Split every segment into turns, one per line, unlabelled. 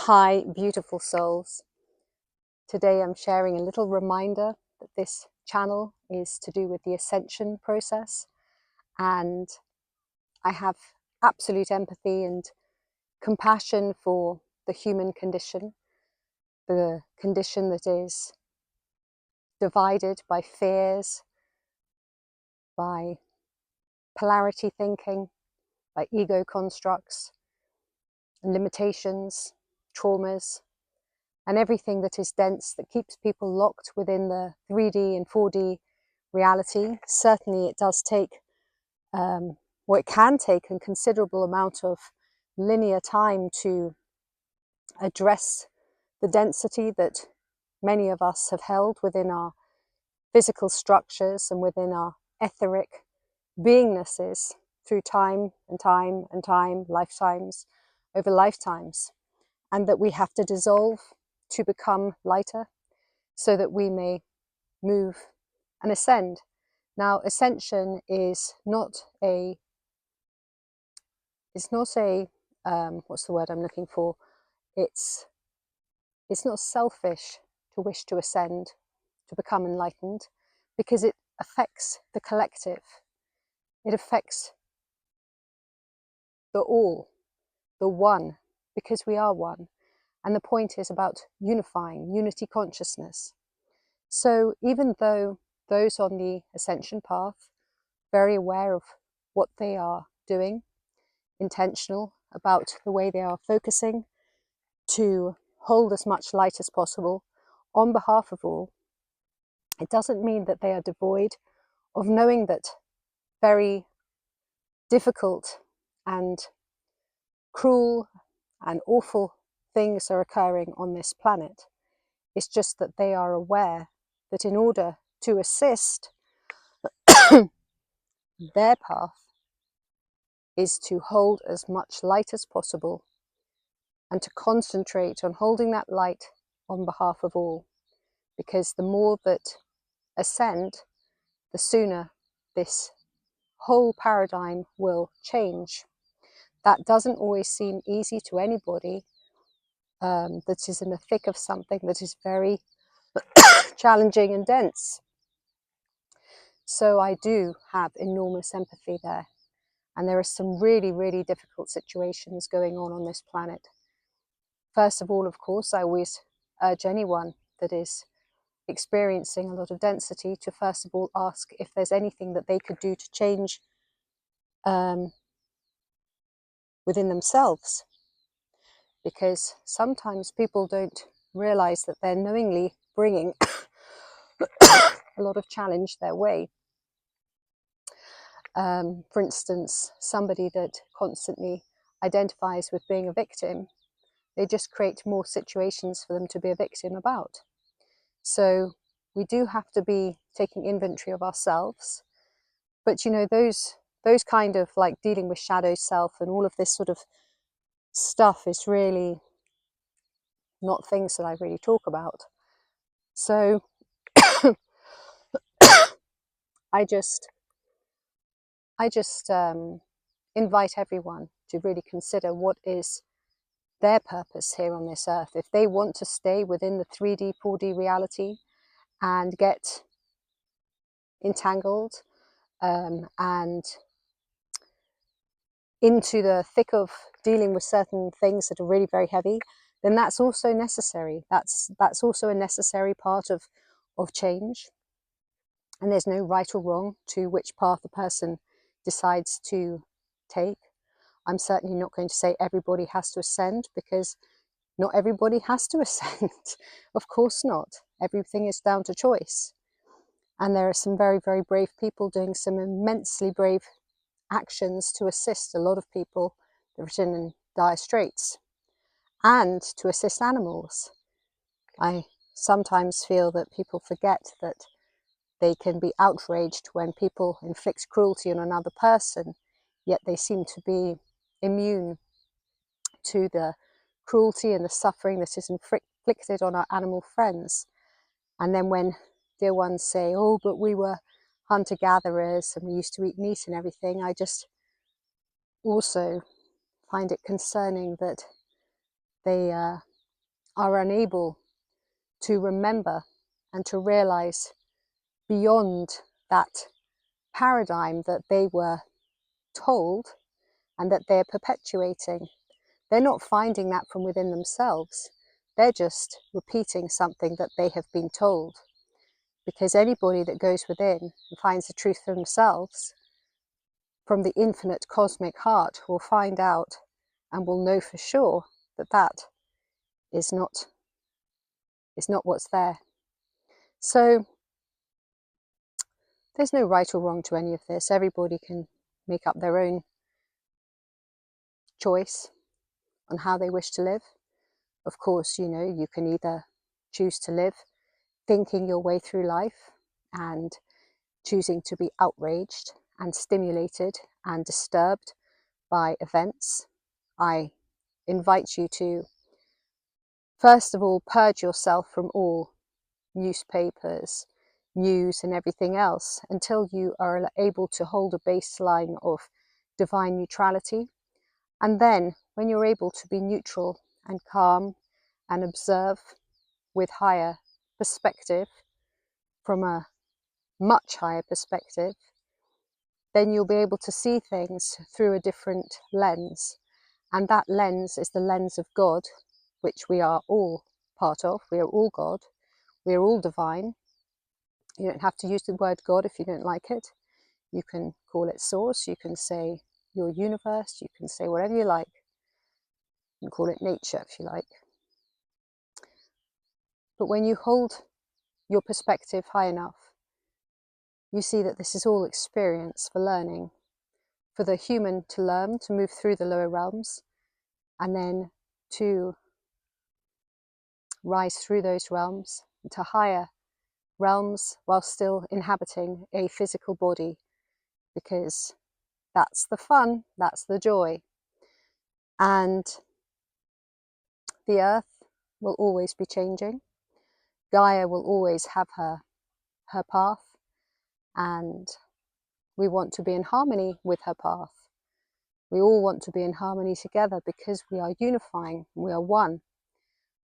Hi, beautiful souls. Today I'm sharing a little reminder that this channel is to do with the Ascension process, and I have absolute empathy and compassion for the human condition, the condition that is divided by fears, by polarity thinking, by ego constructs, limitations, traumas, and everything that is dense that keeps people locked within the 3D and 4D reality. Certainly it does take, or it can take a considerable amount of linear time to address the density that many of us have held within our physical structures and within our etheric beingnesses through time and time and time, lifetimes over lifetimes, and that we have to dissolve to become lighter so that we may move and ascend. Now, ascension is not a, what's the word I'm looking for? It's not selfish to wish to ascend, to become enlightened, because it affects the collective. It affects the all, the one, because we are one. And the point is about unifying, unity consciousness. So even though those on the ascension path, very aware of what they are doing, intentional about the way they are focusing to hold as much light as possible on behalf of all, it doesn't mean that they are devoid of knowing that very difficult and cruel and awful things are occurring on this planet. It's just that they are aware that in order to assist, their path is to hold as much light as possible and to concentrate on holding that light on behalf of all. Because the more that ascend, the sooner this whole paradigm will change. That doesn't always seem easy to anybody that is in the thick of something that is very challenging and dense. So I do have enormous empathy there. And there are some really, really difficult situations going on this planet. First of all, of course, I always urge anyone that is experiencing a lot of density to first of all ask if there's anything that they could do to change within themselves. Because sometimes people don't realize that they're knowingly bringing a lot of challenge their way. For instance, somebody that constantly identifies with being a victim, they just create more situations for them to be a victim about. So we do have to be taking inventory of ourselves. But you know, those kind of like dealing with shadow self and all of this sort of stuff is really not things that I really talk about. So I just invite everyone to really consider what is their purpose here on this earth. If they want to stay within the 3D, 4D reality and get entangled and into the thick of dealing with certain things that are really very heavy, then that's also necessary. That's also a necessary part of change. And there's no right or wrong to which path a person decides to take. I'm certainly not going to say everybody has to ascend, because not everybody has to ascend. Of course not. Everything is down to choice. And there are some very, very brave people doing some immensely brave actions to assist a lot of people that are in dire straits and to assist animals. I sometimes feel that people forget that they can be outraged when people inflict cruelty on another person, yet they seem to be immune to the cruelty and the suffering that is inflicted on our animal friends. And then when dear ones say, oh, but we were hunter-gatherers and we used to eat meat and everything, I just also find it concerning that they are unable to remember and to realize beyond that paradigm that they were told and that they're perpetuating. They're not finding that from within themselves. They're just repeating something that they have been told. Because anybody that goes within and finds the truth for themselves, from the infinite cosmic heart, will find out and will know for sure that that is not what's there. So there's no right or wrong to any of this. Everybody can make up their own choice on how they wish to live. Of course, you know, you can either choose to live thinking your way through life and choosing to be outraged and stimulated and disturbed by events. I invite you to, first of all, purge yourself from all newspapers, news and everything else until you are able to hold a baseline of divine neutrality. And then when you're able to be neutral and calm and observe with higher perspective, from a much higher perspective, then you'll be able to see things through a different lens. And that lens is the lens of God, which we are all part of. We are all God. We are all divine. You don't have to use the word God if you don't like it. You can call it source. You can say your universe. You can say whatever you like. You can call it nature if you like. But when you hold your perspective high enough, you see that this is all experience for learning, for the human to learn, to move through the lower realms, and then to rise through those realms into higher realms while still inhabiting a physical body, because that's the fun, that's the joy. And the earth will always be changing. Gaia will always have her path, and we want to be in harmony with her path. We all want to be in harmony together because we are unifying, we are one.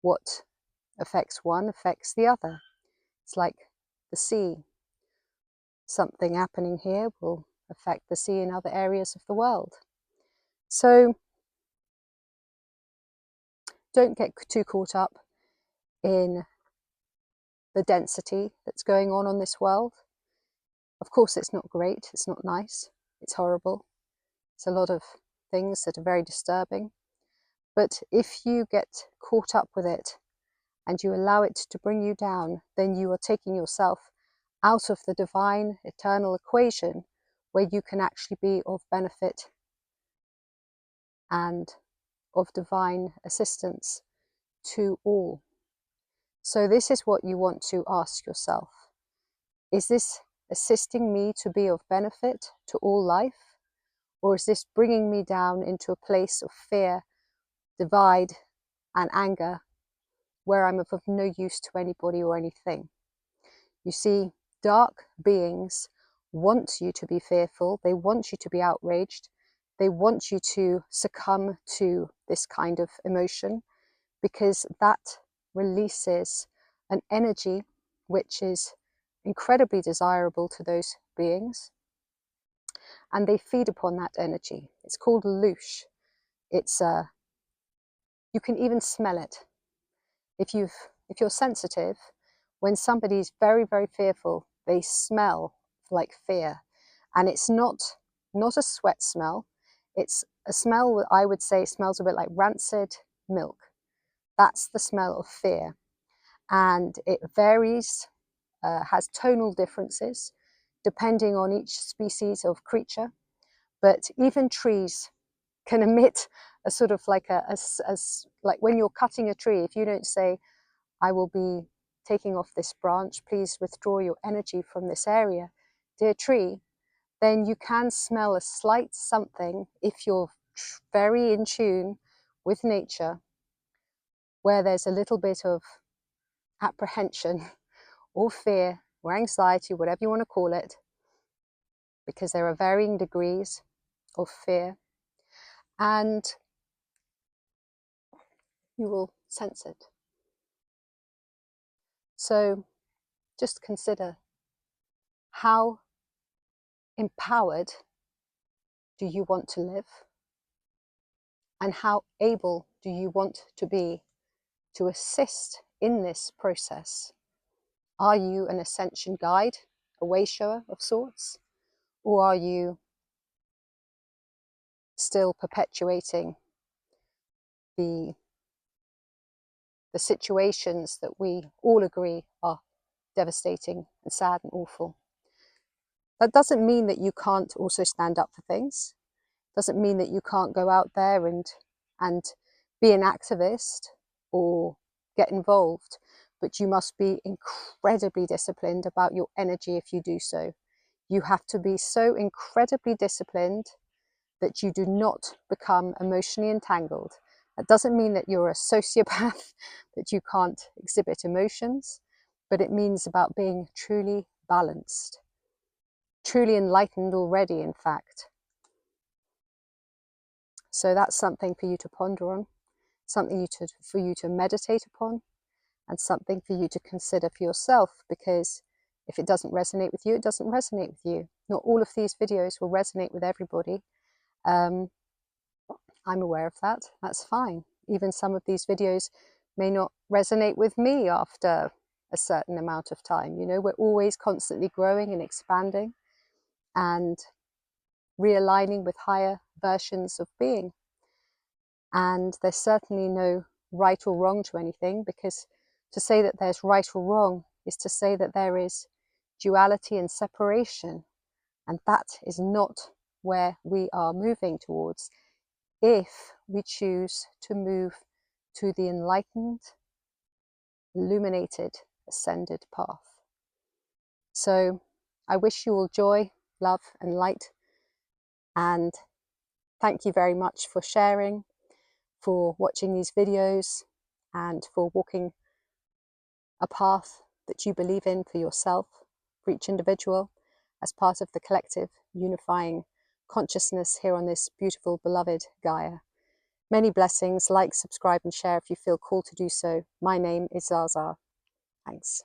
What affects one affects the other. It's like the sea. Something happening here will affect the sea in other areas of the world. So don't get too caught up in the density that's going on this world. Of course, it's not great, it's not nice, it's horrible. It's a lot of things that are very disturbing. But if you get caught up with it and you allow it to bring you down, then you are taking yourself out of the divine eternal equation where you can actually be of benefit and of divine assistance to all. So this is what you want to ask yourself. Is this assisting me to be of benefit to all life? Or is this bringing me down into a place of fear, divide, and anger, where I'm of no use to anybody or anything? You see, dark beings want you to be fearful. They want you to be outraged. They want you to succumb to this kind of emotion, because that releases an energy which is incredibly desirable to those beings, and they feed upon that energy. It's called louche. It's you can even smell it. If you're sensitive, when somebody's very, very fearful, they smell like fear, and it's not a sweat smell. It's a smell I would say smells a bit like rancid milk. That's the smell of fear, and it varies, has tonal differences depending on each species of creature. But even trees can emit a sort of like like when you're cutting a tree, if you don't say, I will be taking off this branch, please withdraw your energy from this area, dear tree, then you can smell a slight something if you're very in tune with nature, where there's a little bit of apprehension or fear or anxiety, whatever you want to call it, because there are varying degrees of fear, and you will sense it. So just consider, how empowered do you want to live? And how able do you want to be to assist in this process? Are you an ascension guide, a way shower of sorts? Or are you still perpetuating the situations that we all agree are devastating and sad and awful? That doesn't mean that you can't also stand up for things. Doesn't mean that you can't go out there and be an activist or get involved, but you must be incredibly disciplined about your energy if you do so. You have to be so incredibly disciplined that you do not become emotionally entangled. That doesn't mean that you're a sociopath, that you can't exhibit emotions, but it means about being truly balanced, truly enlightened already, in fact. So that's something for you to ponder on, something for you to meditate upon, and something for you to consider for yourself, because if it doesn't resonate with you, it doesn't resonate with you. Not all of these videos will resonate with everybody. I'm aware of that. That's fine. Even some of these videos may not resonate with me after a certain amount of time. You know, we're always constantly growing and expanding and realigning with higher versions of being. And there's certainly no right or wrong to anything, because to say that there's right or wrong is to say that there is duality and separation. And that is not where we are moving towards, if we choose to move to the enlightened, illuminated, ascended path. So I wish you all joy, love, and light. And thank you very much for sharing, for watching these videos, and for walking a path that you believe in for yourself, for each individual, as part of the collective unifying consciousness here on this beautiful, beloved Gaia. Many blessings. Like, subscribe, and share if you feel called to do so. My name is ZsaZsa. Thanks.